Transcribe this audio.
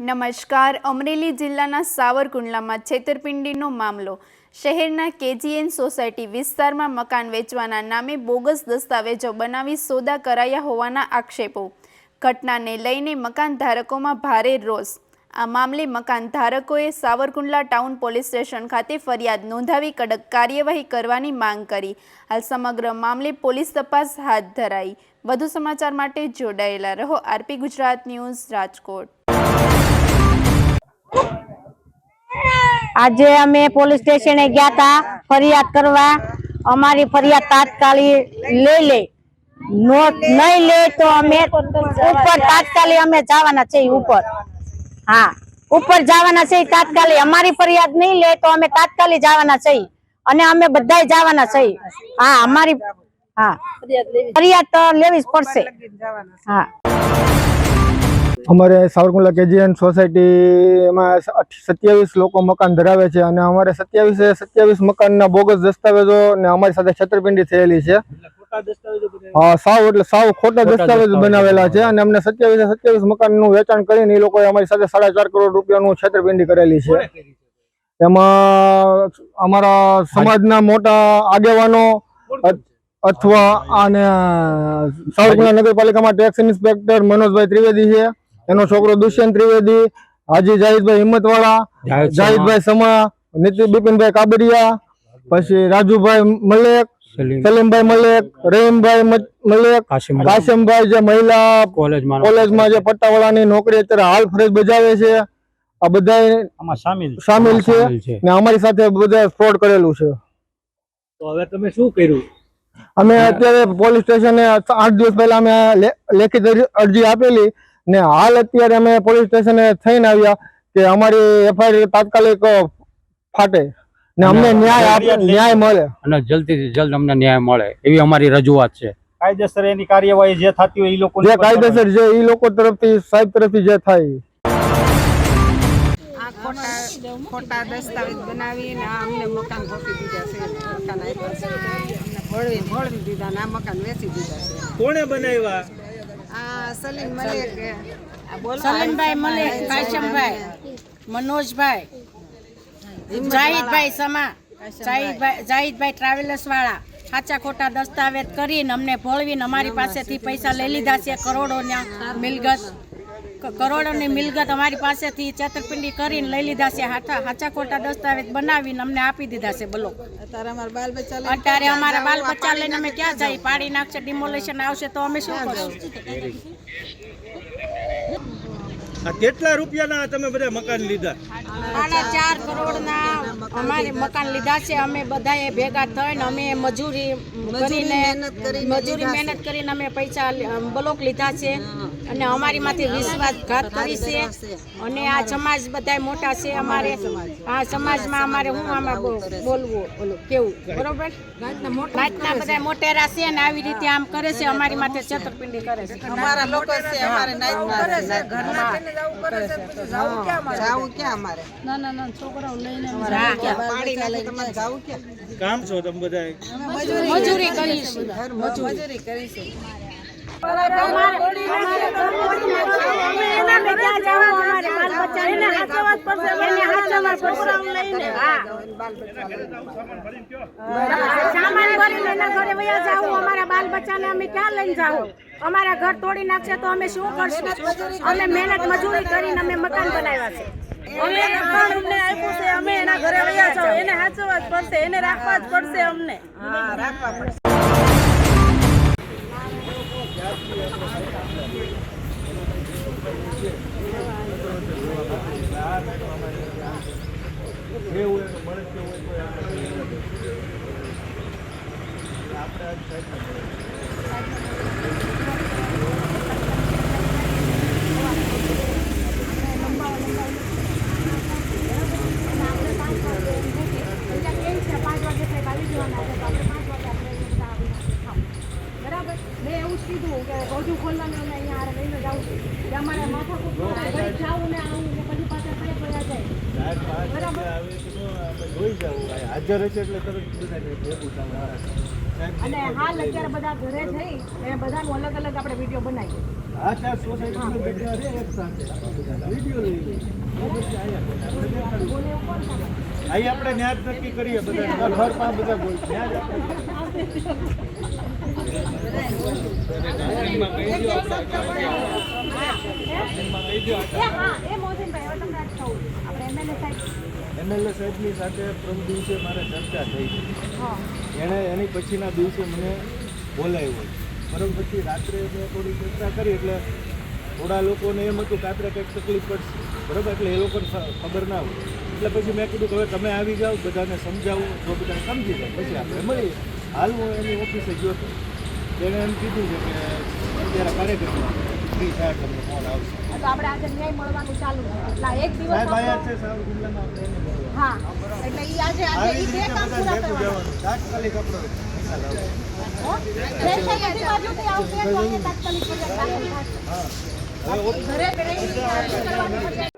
નમસ્કાર. અમરેલી જિલ્લાના સાવરકુંડલામાં છેતરપિંડીનો મામલો. શહેરના કેજીએન સોસાયટી વિસ્તારમાં મકાન વેચવાના નામે બોગસ દસ્તાવેજો બનાવી સોદા કરાયા હોવાના આક્ષેપો. ઘટનાને લઈને મકાન ધારકોમાં ભારે રોષ. આ મામલે મકાન ધારકોએ સાવરકુંડલા ટાઉન પોલીસ સ્ટેશન ખાતે ફરિયાદ નોંધાવી કડક કાર્યવાહી કરવાની માંગ કરી. હાલ સમગ્ર મામલે પોલીસ તપાસ હાથ ધરાઈ. વધુ સમાચાર માટે જોડાયેલા રહો. RP Gujarat news, Rajkot. આજે અમે પોલીસ સ્ટેશને ગયા હતા ફરિયાદ કરવા. અમારી ફરિયાદ તાત્કાલિક લઈ લે, નહીં લે તો અમે ઉપર તાત્કાલિક અમે જવાના છે. ઉપર હા ઉપર જવાના છે તાત્કાલિક. અમારી ફરિયાદ નહીં લે તો અમે તાત્કાલિક જવાના છે અને અમે બધા જવાના છે. હા અમારી ફરિયાદ તો લેવી જ પડશે. હા અમારે સાવરકુંડલા કેજીએન સોસાયટીમાં 27 લોકો મકાન ધરાવે છે અને અમારે 27 મકાનના બોગસ દસ્તાવેજો ને અમારી સાથે છેતરપિંડી થયેલી છે. સાવ એટલે સાવ ખોટા દસ્તાવેજ બનાવેલા છે અને અમને 27 મકાનનું વેચાણ કરીને એ લોકોએ અમારી સાથે 4.5 કરોડ રૂપિયાનું છેતરપિંડી કરેલી છે. એમાં અમારા સમાજના મોટા આગેવાનો અથવા અને સાવરકુંડલા નગરપાલિકામાં ટેક્સ ઇન્સ્પેક્ટર મનોજભાઈ ત્રિવેદી છે, એનો છોકરો દુષ્યંત ત્રિવેદી, હાજી જાહિદભાઈ હિંમતવાળા, જાહિદભાઈ સમા, નીતિન બિપિનભાઈ કાબરિયા, પછી રાજુભાઈ મલેક, સલીમભાઈ મલેક, રહીમભાઈ મલેક, કાશિમભાઈ જે મહિલા કોલેજમાં જે પટ્ટાવાળાની નોકરી અત્યારે હાલ ફરજ બજાવે છે, આ બધા સામેલ છે ને અમારી સાથે બધા ફ્રોડ કરેલું છે. તો હવે તમે શું કર્યું? અમે અત્યારે પોલીસ સ્ટેશને 8 દિવસ પહેલા અમે લેખિત અરજી આપેલી ને હાલ અત્યારે અમે પોલીસ સ્ટેશને થઈને આવ્યા કે અમારી એફઆઈઆર તાત્કાલિક ફાટે ને અમને ન્યાય મળે અને જલ્દીથી જલ્દ અમને ન્યાય મળે એવી અમારી રજૂઆત છે. કાયદેસર એની કાર્યવાહી જે થતી હોય એ લોકો જે કાયદેસર જે એ લોકો તરફથી સાહેબ તરફથી જે થાય ખોટા દસ્તાવેજ બનાવીને અમને મકાન ભોપી દીધા છે. મકાન આપ્યા ભોળવી દીધા ને આ મકાન વેચી દીધા છે. કોણે બનાવ્યા? આ સલીમ મલેક, સલીમભાઈ મલેક, કાશિમભાઈ, મનોજભાઈ, જાહિદભાઈ સમા, જાહિદભાઈ ટ્રાવેલર્સ વાળા સાચા ખોટા દસ્તાવેજ કરીને અમને ભોળવીને અમારી પાસેથી પૈસા લઈ લીધા છે. કરોડોની મિલકત અમારી પાસેથી છેતરપિંડી કરીને લઈ લીધા છે. સાચા ખોટા દસ્તાવેજ બનાવીને અમને આપી દીધા છે. બોલો અત્યારે અમારા બાલ બચ્ચા લઈને અમે ક્યાં જઈએ? પાડી નાખશે, ડિમોલેશન આવશે તો અમે શું કરશું? કેટલા રૂપિયાના તમે બધા મકાન લીધા? 4.5 કરોડના અમારે મકાન લીધા છે. અમે બધાએ ભેગા થઈને અમે મજૂરી મહેનત કરીને અમે પૈસા બ્લોક લીધા છે અને અમારીમાંથી વિશ્વાસઘાત કરી છે. અને આ સમાજ બધા મોટા છે. અમારે આ સમાજમાં અમારે હું આમાં બોલવું કેવું બરોબર? રાતના બધા મોટેરા છે ને આવી રીતે આમ કરે છે. અમારી માથે છેતરપિંડી કરે છે. અમારા લોકો છે, અમારે નાઈટમાં કરે છે, ઘરના જાવું ક્યાં અમારે? ના છોકરાઓ લઈને પાડીને લઈને તમારે જાવું ક્યાં? કામ છો તમે બધા? મજૂરી કરીશું. મજૂરી કરીશું. અમારા બાલ બચ્ચાને અમે ક્યાં લઈને જાવ? અમારા ઘર તોડી નાખશે તો અમે શું કરશું? અમે મહેનત મજૂરી કરીને અમે મકાન બનાવ્યા છે. અમે મકાન અમને આપ્યું છે, અમે એના ઘરે વયા જાવ, એને સાચવવા જ પડશે, એને રાખવા જ પડશે. અમને રાખવા પડશે. કીધું કે રોજુ ખોલવાનું અમે અહીંયા લઈને જાઉં છું કે અમારે માથા જવું ને આવું પછી પાછા જાય. બરાબર જોઈ જવું હાજર હશે એટલે તરત બધાને ભેગું થવાનું. અને હાલ અત્યારે બધા ઘરે થઈ અને બધાનું અલગ અલગ આપણે વિડીયો બનાવીએ. આ ચાર સોસાયટીમાં બેઠા રહે એક સાથે વિડીયો લઈ લઈએ. અહીં આપણે ન્યાજ નક્કી કરીએ બધા ઘર પાસે બધા બોલ ન્યાજ એમએલએ સાહેબની સાથે પ્રભુ દિવસે મારે ચર્ચા થઈ છે. એણે પછીના દિવસે મને બોલાવ્યો બરાબર. પછી રાત્રે મેં થોડી ચર્ચા કરી એટલે થોડા લોકોને એમ હતું કે રાત્રે કંઈક તકલીફ પડશે બરાબર, એટલે એ લોકોને ખબર ના હોય. એટલે પછી મેં કીધું કે હવે તમે આવી જાઓ, બધાને સમજાવું, જો બધાને સમજી જાય પછી આપણે મળીએ. હાલ હું એની ઓફિસે ગયો હતો, એણે એમ કીધું છે કે અત્યારે કાર્યક્રમમાં ફ્રી થાય તમને ફોન આવશે. તો આપણે આજે ન્યાય મળવાનું ચાલુ છે. એટલે એક દિવસ સાહેબ આયા છે સાવ જિલ્લામાં આપણે એને મળવા. હા, એટલે ઈ આજે આવી ઈ બે રીતે કામ બધા પૂરા ભેગું કરવાના. જવાનું તાત્કાલિક આપણો નિકાલ આવશે. જે છે બધી બાજુથી આવશે તો અમે તાત્કાલિક ફરિયાદ દાખલ થશે. હા હવે ઘરે બેસીને કરવાની ફરિયાદ